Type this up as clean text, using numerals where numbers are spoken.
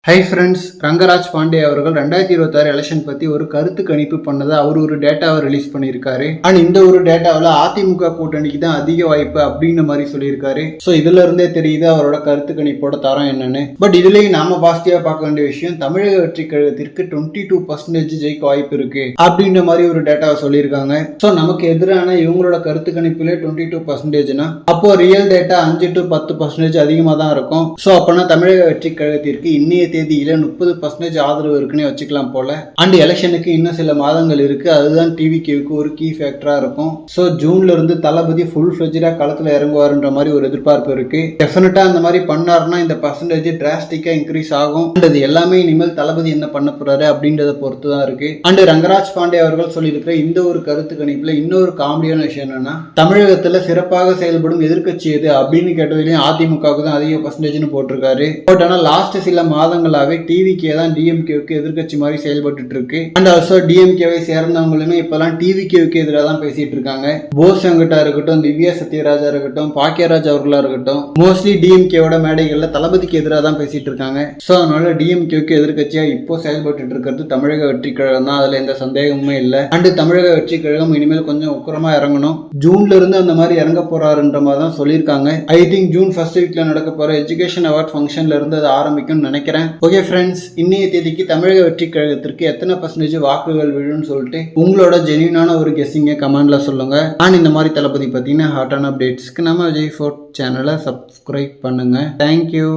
Hi friends, Rangaraj Pandey அவர்கள் 2026 election பத்தி ஒரு கருத்து கணிப்பு பண்ணதை அவர் ஒரு டேட்டாவை ரிலீஸ் பண்ணியிருக்காரு. அண்ட் இந்த ஒரு டேட்டாவில் அதிமுக கூட்டணிக்கு தான் அதிக வாய்ப்பு அப்படின்ற மாதிரி சொல்லியிருக்காரு. ஸோ இதுல இருந்தே தெரியுது அவரோட கருத்து கணிப்போட தரம் என்னன்னு. பட் இதுலயும் நாம பாசிட்டிவா பார்க்க வேண்டிய விஷயம், தமிழக வெற்றி கழகத்திற்கு 22% ஜெயிக்க வாய்ப்பு இருக்கு அப்படின்ற மாதிரி ஒரு டேட்டாவை சொல்லியிருக்காங்க. ஸோ நமக்கு எதிரான இவங்களோட கருத்து கணிப்புல 22%னா அப்போ ரியல் டேட்டா 5 to 10% அதிகமாக தான் இருக்கும். ஸோ அப்போனா தமிழக வெற்றி கழகத்திற்கு இன்னைய தேதியில 30% ஆதரவு இருக்குன்னு வச்சுக்கலாம் போல. அண்ட் எலெக்ஷனுக்கு இன்னும் சில மாதங்கள் இருக்கு. அதுதான் டிவிகேவுக்கு ஒரு கீ ஃபேக்டரா இருக்கும். ஸோ ஜூன்ல இருந்து தளபதி ஃபுல் ஃபிளெஜ்டா களத்துல இறங்குவாருன்ற மாதிரி ஒரு எதிர்பார்ப்பு இருக்கு. டெஃபினட்டா அந்த மாதிரி பண்ணாருன்னா இந்த பர்சன்டேஜ் டிராஸ்டிக்கா இன்க்ரீஸ் ஆகும். அண்ட் அது எல்லாமே இனிமேல் தளபதி என்ன பண்ண போறாரு அப்படின்றத பொறுத்து தான் இருக்கு. அண்ட் ரங்கராஜ் பாண்டே அவர்கள் சொல்லியிருக்கிற இந்த ஒரு கருத்து கணிப்புல இன்னொரு காமெடியான விஷயம் என்னன்னா, தமிழகத்துல சிறப்பாக செயல்படும் எதிர்கட்சி எது அப்படின்னு கேட்டதுலயும் அதிமுகவுக்கு தான் அதிக பர்சன்டேஜ்னு போட்டிருக்காரு. பட் ஆனால் லாஸ்ட் சில மாதங்களாவே டிவிகே தான் டிஎம்கேவுக்கு எதிர்கட்சி மாதிரி செயல்பட்டு இருக்கு. அண்ட் ஆல்சோ டிஎம்கேவை சேர்ந்தவங்களுமே இப்பெல்லாம் டிவிகேவுக்கு எதிராக தான் பேசிட்டு இருக்காங்க. போஸ் வெங்கட்டா இருக்கட்டும், திவ்யா சத்யராஜா இருக்கட்டும், பாக்கியராஜ் அவர்களா இருக்கட்டும், மோஸ்ட்லி டிஎம்கேவோட மேடைகள்ல தளபதிக்கு எதிராக தான் பேசிட்டு இருக்காங்க. ஸோ அதனால டிஎம்கேவுக்கு எதிர்கட்சியா இப்போ செயல்பட்டு இருக்கிறது தமிழக வெற்றி கழகம் தான். அதுல எந்த சந்தேகமுமே இல்லை. அண்ட் தமிழக வெற்றி கழகம் இனிமேல் கொஞ்சம் உக்கிரமா இறங்கணும். ஜூன்ல இருந்து அந்த மாதிரி இறங்க போறாருன்ற மாதிரி தான் சொல்லியிருக்காங்க. ஐ திங்க் ஜூன் ஃபர்ஸ்ட் வீக்ல நடக்க போற எஜுகேஷன் அவார்ட் ஃபங்க்ஷன்ல இருந்து அது ஆரம்பிக்கும் நினைக்கிறேன். ஓகே ஃப்ரெண்ட்ஸ், இன்னைய தேதிக்கு தமிழக வெற்றி கழகத்திற்கு எத்தனை பர்சன்டேஜ் வாக்குகள் விழுன்னு சொல்லிட்டு உங்களோட ஜென்யூனான ஒரு கெஸ்ஸிங்கை கமெண்ட்ல சொல்லுங்க. அண்ட் இந்த மாதிரி தளபதி பத்தின ஹாட்டான அப்டேட்ஸ்க்கு நம்ம விஜய் ஃபோர்ட் சேனலை சப்ஸ்கிரைப் பண்ணுங்க. தேங்க்யூ.